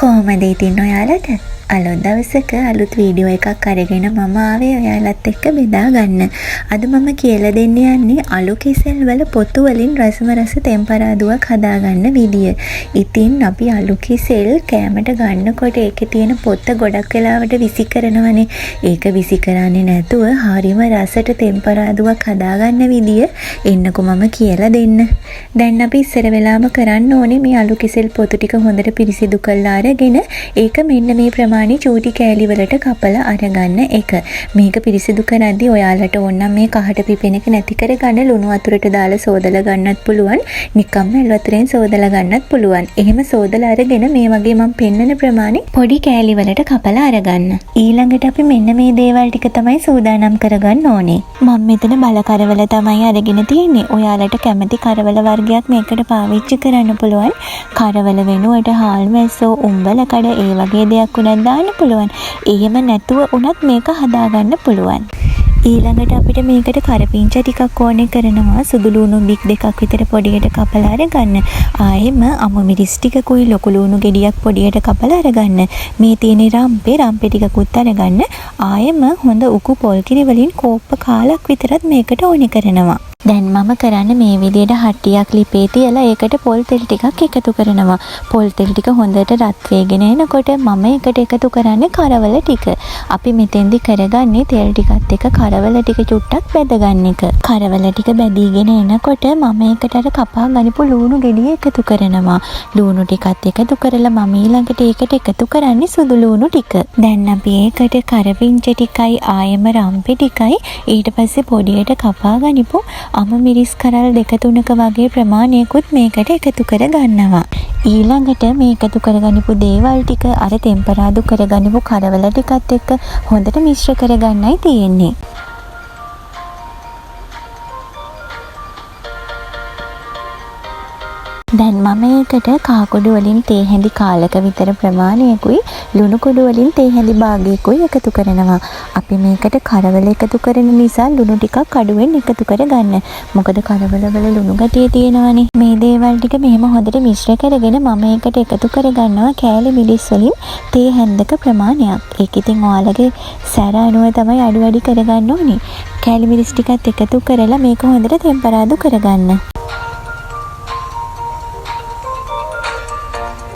කොහොමද ඉතින් ඔයාලට? අලුත් දවසක අලුත් වීඩියෝ එකක් අරගෙන මම ආවේ ඔයාලත් එක්ක බෙදා ගන්න. අද මම කියලා දෙන්න යන්නේ අලු කෙසෙල් වල පොතු වලින් රසම රස තෙම්පරාදුවක් හදාගන්න විදිය. ඉතින් අපි අලු කෙසෙල් කෑමට ගන්නකොට ඒකේ තියෙන පොත ගොඩක් වෙලාවට විසි කරනවනේ. ඒක විසි කරන්නේ නැතුව හරිම රසට තෙම්පරාදුවක් හදාගන්න විදිය එන්නකො මම කියලා දෙන්න. දැන් අපි ඉස්සර වෙලාම කරන්න ඕනේ මේ අලු කෙසෙල් පොතු ටික හොඳට පිරිසිදු කරලා අරගෙන ඒක මෙන්න මේ ප්‍රමාණය චූටි කෑලි වලට කපලා අරගන්න එක. මේක පිරිසිදු කරද්දී ඔයාලට ඕන නම් මේ කහට පිපෙන එක නැති කරගන්න ලුණු වතුරට දාලා සෝදලා ගන්නත් පුළුවන්. නිකම්ම එළ වතුරෙන් සෝදලා ගන්නත් පුළුවන්. එහෙම සෝදලා අරගෙන මේ වගේ මම පෙන්නන ප්‍රමාණය පොඩි කෑලි වලට කපලා අරගන්න. ඊළඟට අපි මෙන්න මේ දේවල් ටික තමයි සූදානම් කරගන්න ඕනේ. මම මෙතන බල කරවල තමයි අරගෙන තියෙන්නේ. ඔයාලට කැමති කරවල වර්ගයක් මේකට පාවිච්චි කරන්න පුළුවන්. කරවල වෙනුවට හාල් මැස්සෝ, උම්බල කඩ ඒ වගේ දෙයක් උනත් දාන්න පුළුවන්. එහෙම නැතුව උනත් මේක හදාගන්න පුළුවන්. ඊළඟට අපිට මේකට කරපිංචා ටිකක් ඕනේ කරනවා. සුදු ලුණු බික් දෙකක් විතර පොඩියට කපලා අරගන්න. ආයෙම අමු මිරිස් ටිකකුයි ලොකු ලුණු ගෙඩියක් පොඩියට කපලා අරගන්න. මේ තියෙන රම්පේ ටිකකුත් අරගන්න. ආයෙම හොඳ උකු පොල් කිරි වලින් කෝප්ප කාලක් විතරත් මේකට ඕනේ කරනවා. දැන් මම කරන්නේ මේ විදිහට හට්ටියක් ලිපේ තියලා ඒකට පොල් තෙල් ටිකක් එකතු කරනවා. පොල් තෙල් ටික හොඳට රත් වෙගෙන එනකොට මම ඒකට එකතු කරන්නේ කරවල ටික. අපි මෙතෙන්දි කරගන්නේ තෙල් ටිකත් එක්ක කරවල ටික චුට්ටක් බැදගන්න එක. කරවල ටික බැදීගෙන එනකොට මම ඒකට අර කපා ගනිපු ලුණු ගෙඩිය එකතු කරනවා. ලුණු ටිකත් එකතු කරලා මම ඊළඟට ඒකට එකතු කරන්නේ සුදු ලුණු ටික. දැන් අපි ඒකට කරපිංච ටිකයි ආයෙම රම්පේ ටිකයි ඊට පස්සේ පොඩියට කපා ගනිපු අමු මිරිස් කරල් 2-3ක වගේ ප්‍රමාණයකුත් මේකට එකතු කර ගන්නවා. ඊළඟට මේ එකතු කරගනිපු දේවල් ටික අර තෙම්පරාදු කරගනිපු කරවල ටිකත් එක්ක හොඳට මිශ්‍ර කරගන්නයි තියෙන්නේ. දැන් මම ඒකට කාකුඩු වලින් තේ හැඳි කාලක විතර ප්‍රමාණයකුයි ලුණු කුඩු වලින් තේ හැඳි භාගයකුයි එකතු කරනවා. අපි මේකට කරවල එකතු කරන නිසා ලුණු ටිකක් අඩුවෙන් එකතු කරගන්න. මොකද කරවල වල ලුණු ගැටිය තියෙනවනේ. මේ දේවල් ටික මෙහෙම හොඳට මිශ්‍ර කරගෙන මම ඒකට එකතු කරගන්නවා කෑලි මිරිස් වලින් තේ හැන්දක ප්‍රමාණයක්. ඒක ඉතින් ඔයාලගේ සැර අනුව තමයි අඩු වැඩි කරගන්න ඕනේ. කෑලි මිරිස් ටිකත් එකතු කරලා මේක හොඳට තෙම්පරාදු කරගන්න.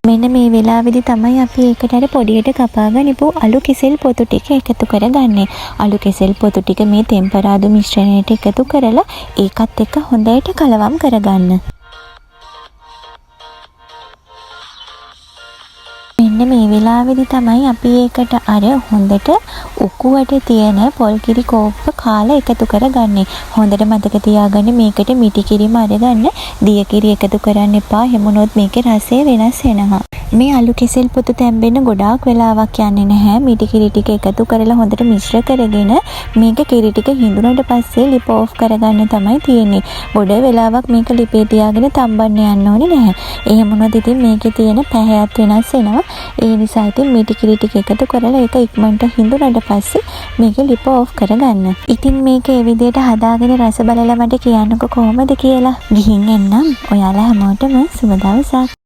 මෙන්න මේ වෙලාවේදී තමයි අපි ඒකට අර පොඩියට කපාගනිපු අලු කෙසෙල් පොතු ටික එකතු කරගන්නේ. අලු කෙසෙල් පොතු ටික මේ තෙම්පරාදු මිශ්‍රණයට එකතු කරලා ඒකත් එක්ක හොඳට කලවම් කරගන්න. මෙන්න මේ වෙලාවේදී තමයි අපි ඒකට අර හොඳට උකුවට තියෙන පොල් කිරි කෝප්ප කාලා එකතු කරගන්නේ. හොඳට මතක තියාගන්න මේකට මිටි කිරිම අරගන්න. දිය කිරි එකතු කරන්න එපා. හැමුණොත් මේකේ රසය වෙනස් වෙනවා. මේ අලු කෙසෙල් පොතු තැම්බෙන්න ගොඩාක් වෙලාවක් යන්නේ නැහැ. මිටි කිරි ටික එකතු කරලා හොඳට මිශ්‍ර කරගෙන මේක කිරි ටික හිඳුනට පස්සේ ලිප ඔෆ් කරගන්න තමයි තියෙන්නේ. ගොඩ වෙලාවක් මේක ලිපේ තියාගෙන තම්බන්න යන්න ඕනේ නැහැ. එහෙම වුණොත් ඉතින් මේකේ තියෙන පැහැයත් වෙනස් වෙනවා. ඒ නිසා ඉතින් මිටි කිරි ටික එකතු කරලා ඒක ඉක්මනට හිඳුනට පස්සේ මේක ලිප ඔෆ් කරගන්න. ඉතින් මේක ඒ විදිහට හදාගෙන රස බලලා මට කියන්නකෝ කොහොමද කියලා. ගිහින් එන්නම්. ඔයාලා හැමෝටම සුබ දවසක්.